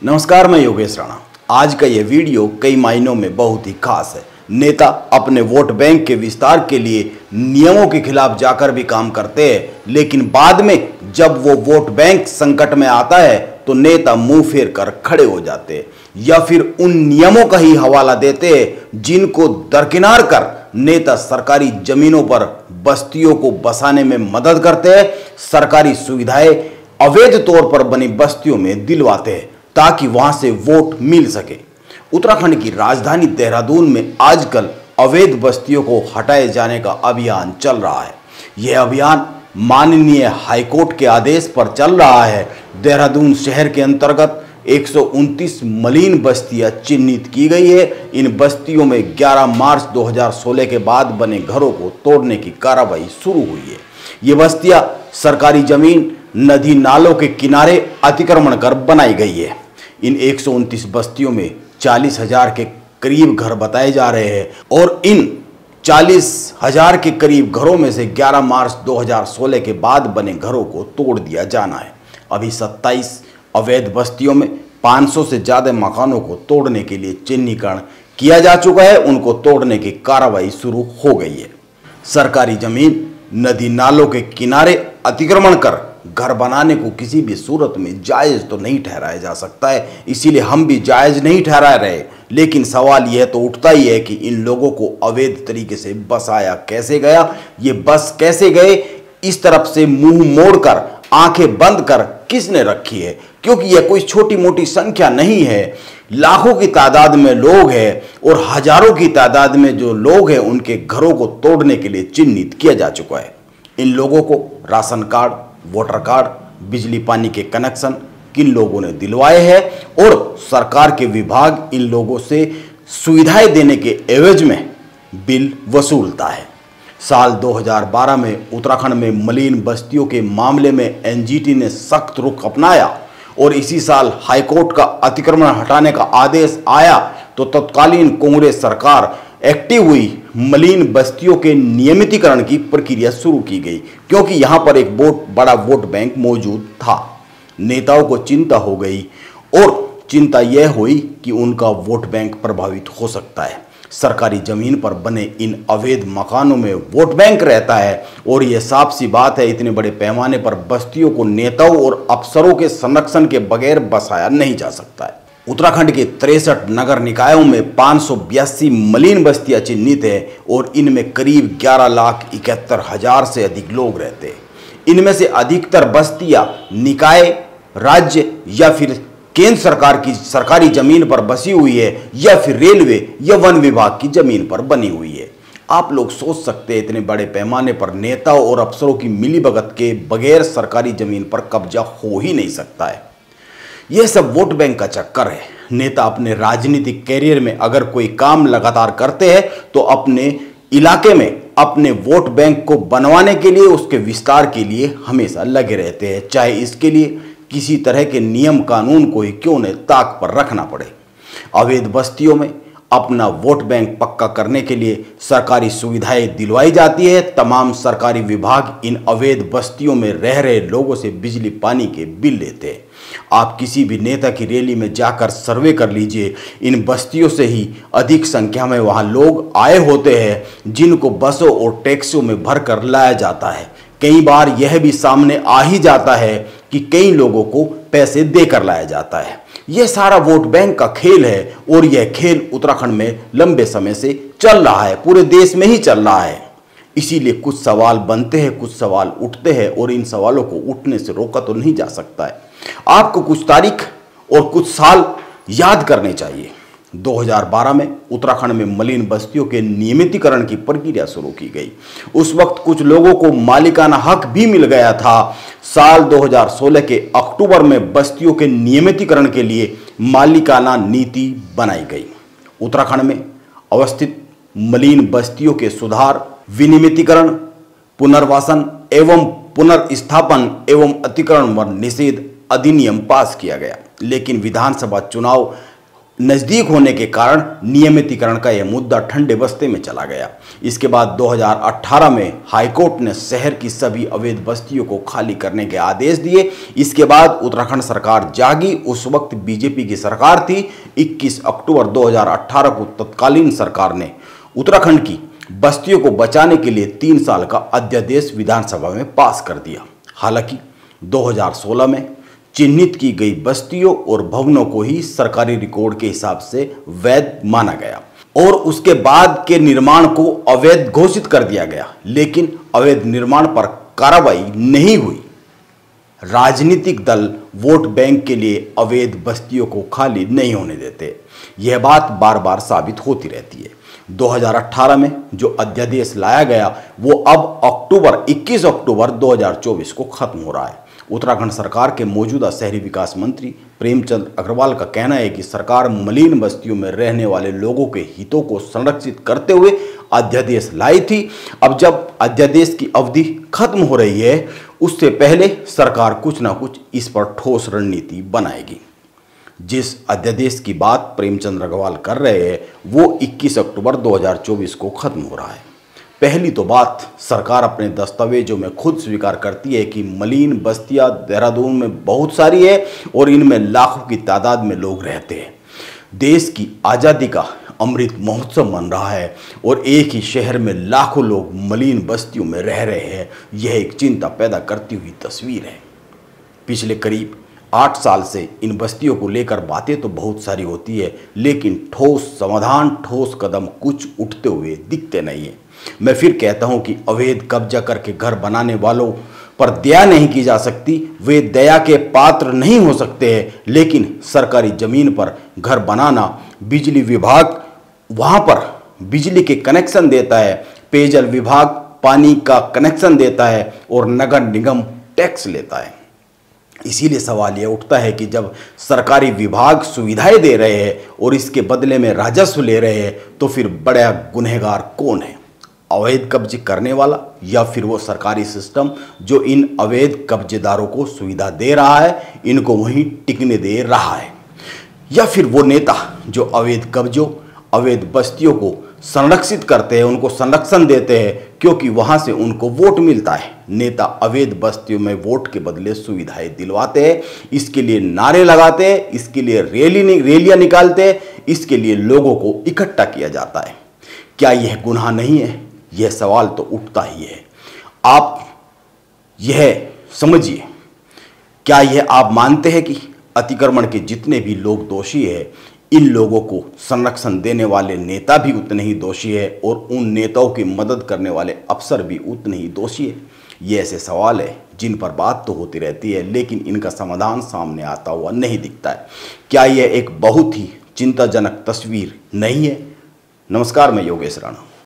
नमस्कार, मैं योगेश राणा। आज का यह वीडियो कई मायनों में बहुत ही खास है। नेता अपने वोट बैंक के विस्तार के लिए नियमों के खिलाफ जाकर भी काम करते हैं, लेकिन बाद में जब वो वोट बैंक संकट में आता है तो नेता मुंह फेर कर खड़े हो जाते हैं या फिर उन नियमों का ही हवाला देते हैं जिनको दरकिनार कर नेता सरकारी जमीनों पर बस्तियों को बसाने में मदद करते हैं, सरकारी सुविधाएं अवैध तौर पर बनी बस्तियों में दिलवाते हैं ताकि वहां से वोट मिल सके। उत्तराखंड की राजधानी देहरादून में आजकल अवैध बस्तियों को हटाए जाने का अभियान चल रहा है। यह अभियान माननीय हाईकोर्ट के आदेश पर चल रहा है। देहरादून शहर के अंतर्गत 129 मलिन बस्तियां चिन्हित की गई है। इन बस्तियों में 11 मार्च 2016 के बाद बने घरों को तोड़ने की कार्रवाई शुरू हुई है। ये बस्तियां सरकारी जमीन, नदी नालों के किनारे अतिक्रमण कर बनाई गई है। इन 129 बस्तियों में 40,000 के करीब घर बताए जा रहे हैं और इन 40,000 के करीब घरों में से 11 मार्च 2016 के बाद बने घरों को तोड़ दिया जाना है। अभी 27 अवैध बस्तियों में 500 से ज़्यादा मकानों को तोड़ने के लिए चिन्हीकरण किया जा चुका है। उनको तोड़ने की कार्रवाई शुरू हो गई है। सरकारी जमीन, नदी नालों के किनारे अतिक्रमण कर घर बनाने को किसी भी सूरत में जायज़ तो नहीं ठहराया जा सकता है, इसीलिए हम भी जायज़ नहीं ठहरा रहे। लेकिन सवाल यह तो उठता ही है कि इन लोगों को अवैध तरीके से बसाया कैसे गया, ये बस कैसे गए, इस तरफ से मुंह मोड़कर आंखें बंद कर किसने रखी है, क्योंकि यह कोई छोटी मोटी संख्या नहीं है। लाखों की तादाद में लोग हैं और हजारों की तादाद में जो लोग हैं उनके घरों को तोड़ने के लिए चिन्हित किया जा चुका है। इन लोगों को राशन कार्ड, वोटर कार्ड, बिजली पानी के कनेक्शन किन लोगों ने दिलवाए हैं और सरकार के विभाग इन लोगों से सुविधाएं देने के एवज में बिल वसूलता है। साल 2012 में उत्तराखंड में मलिन बस्तियों के मामले में एनजीटी ने सख्त रुख अपनाया और इसी साल हाईकोर्ट का अतिक्रमण हटाने का आदेश आया तो तत्कालीन कांग्रेस सरकार एक्टिव हुई। मलिन बस्तियों के नियमितीकरण की प्रक्रिया शुरू की गई क्योंकि यहां पर एक बहुत बड़ा वोट बैंक मौजूद था। नेताओं को चिंता हो गई और चिंता यह हुई कि उनका वोट बैंक प्रभावित हो सकता है। सरकारी जमीन पर बने इन अवैध मकानों में वोट बैंक रहता है और यह साफ सी बात है, इतने बड़े पैमाने पर बस्तियों को नेताओं और अफसरों के संरक्षण के बगैर बसाया नहीं जा सकता है। उत्तराखंड के 63 नगर निकायों में 582 मलिन बस्तियां चिन्हित है और इनमें करीब 11,71,000 से अधिक लोग रहते हैं। इनमें से अधिकतर बस्तियां निकाय, राज्य या फिर केंद्र सरकार की सरकारी जमीन पर बसी हुई है या फिर रेलवे या वन विभाग की जमीन पर बनी हुई है। आप लोग सोच सकते हैं इतने बड़े पैमाने पर नेताओं और अफसरों की मिलीभगत के बगैर सरकारी जमीन पर कब्जा हो ही नहीं सकता है। यह सब वोट बैंक का चक्कर है। नेता अपने राजनीतिक कैरियर में अगर कोई काम लगातार करते हैं तो अपने इलाके में अपने वोट बैंक को बनवाने के लिए, उसके विस्तार के लिए हमेशा लगे रहते हैं, चाहे इसके लिए किसी तरह के नियम कानून को ही क्यों न ताक पर रखना पड़े। अवैध बस्तियों में अपना वोट बैंक पक्का करने के लिए सरकारी सुविधाएं दिलवाई जाती है। तमाम सरकारी विभाग इन अवैध बस्तियों में रह रहे लोगों से बिजली पानी के बिल लेते हैं। आप किसी भी नेता की रैली में जाकर सर्वे कर लीजिए, इन बस्तियों से ही अधिक संख्या में वहां लोग आए होते हैं जिनको बसों और टैक्सियों में भर कर लाया जाता है। कई बार यह भी सामने आ ही जाता है कि कई लोगों को पैसे देकर लाया जाता है। यह सारा वोट बैंक का खेल है और यह खेल उत्तराखंड में लंबे समय से चल रहा है, पूरे देश में ही चल रहा है। इसीलिए कुछ सवाल बनते हैं, कुछ सवाल उठते हैं और इन सवालों को उठने से रोका तो नहीं जा सकता है। आपको कुछ तारीख और कुछ साल याद करने चाहिए। 2012 में उत्तराखंड में मलिन बस्तियों के नियमितीकरण की प्रक्रिया शुरू की गई। उस वक्त कुछ लोगों को मालिकाना हक भी मिल गया था। साल 2016 के अक्टूबर में बस्तियों के नियमितीकरण के लिए मालिकाना नीति बनाई गई। उत्तराखंड में अवस्थित मलिन बस्तियों के सुधार, विनियमितीकरण, पुनर्वासन एवं पुनर्स्थापन एवं अतिक्रमण व निषेध अधिनियम पास किया गया, लेकिन विधानसभा चुनाव नजदीक होने के कारण नियमितीकरण का यह मुद्दा ठंडे बस्ते में चला गया। इसके बाद 2018 में हाईकोर्ट ने शहर की सभी अवैध बस्तियों को खाली करने के आदेश दिए। इसके बाद उत्तराखंड सरकार जागी। उस वक्त बीजेपी की सरकार थी। 21 अक्टूबर 2018 को तत्कालीन सरकार ने उत्तराखंड की बस्तियों को बचाने के लिए 3 साल का अध्यादेश विधानसभा में पास कर दिया। हालांकि 2016 में चिन्हित की गई बस्तियों और भवनों को ही सरकारी रिकॉर्ड के हिसाब से वैध माना गया और उसके बाद के निर्माण को अवैध घोषित कर दिया गया। लेकिन अवैध निर्माण पर कार्रवाई नहीं हुई। राजनीतिक दल वोट बैंक के लिए अवैध बस्तियों को खाली नहीं होने देते। यह बात बार बार साबित होती रहती है। 2018 में जो अध्यादेश लाया गया वो अब 21 अक्टूबर 2024 को खत्म हो रहा है। उत्तराखंड सरकार के मौजूदा शहरी विकास मंत्री प्रेमचंद अग्रवाल का कहना है कि सरकार मलिन बस्तियों में रहने वाले लोगों के हितों को संरक्षित करते हुए अध्यादेश लाई थी। अब जब अध्यादेश की अवधि खत्म हो रही है उससे पहले सरकार कुछ ना कुछ इस पर ठोस रणनीति बनाएगी। जिस अध्यादेश की बात प्रेमचंद अग्रवाल कर रहे हैं वो 21 अक्टूबर 2024 को खत्म हो रहा है। पहली तो बात, सरकार अपने दस्तावेजों में खुद स्वीकार करती है कि मलिन बस्तियां देहरादून में बहुत सारी है और इनमें लाखों की तादाद में लोग रहते हैं। देश की आज़ादी का अमृत महोत्सव मन रहा है और एक ही शहर में लाखों लोग मलिन बस्तियों में रह रहे हैं। यह एक चिंता पैदा करती हुई तस्वीर है। पिछले करीब 8 साल से इन बस्तियों को लेकर बातें तो बहुत सारी होती है, लेकिन ठोस समाधान, ठोस कदम कुछ उठते हुए दिखते नहीं है। मैं फिर कहता हूं कि अवैध कब्जा करके घर बनाने वालों पर दया नहीं की जा सकती। वे दया के पात्र नहीं हो सकते हैं, लेकिन सरकारी जमीन पर घर बनाना, बिजली विभाग वहां पर बिजली के कनेक्शन देता है, पेयजल विभाग पानी का कनेक्शन देता है और नगर निगम टैक्स लेता है। इसीलिए सवाल यह उठता है कि जब सरकारी विभाग सुविधाएं दे रहे हैं और इसके बदले में राजस्व ले रहे हैं तो फिर बड़ा गुनहगार कौन है? अवैध कब्जे करने वाला या फिर वो सरकारी सिस्टम जो इन अवैध कब्जेदारों को सुविधा दे रहा है, इनको वहीं टिकने दे रहा है, या फिर वो नेता जो अवैध कब्जों, अवैध बस्तियों को संरक्षित करते हैं, उनको संरक्षण देते हैं क्योंकि वहां से उनको वोट मिलता है। नेता अवैध बस्तियों में वोट के बदले सुविधाएं दिलवाते हैं, इसके लिए नारे लगाते हैं, इसके लिए रैलियां निकालते हैं, इसके लिए लोगों को इकट्ठा किया जाता है। क्या यह गुनाह नहीं है? यह सवाल तो उठता ही है। आप यह समझिए, क्या यह आप मानते हैं कि अतिक्रमण के जितने भी लोग दोषी हैं, इन लोगों को संरक्षण देने वाले नेता भी उतने ही दोषी है और उन नेताओं की मदद करने वाले अफसर भी उतने ही दोषी है? ये ऐसे सवाल है जिन पर बात तो होती रहती है, लेकिन इनका समाधान सामने आता हुआ नहीं दिखता है। क्या यह एक बहुत ही चिंताजनक तस्वीर नहीं है? नमस्कार, मैं योगेश राणा।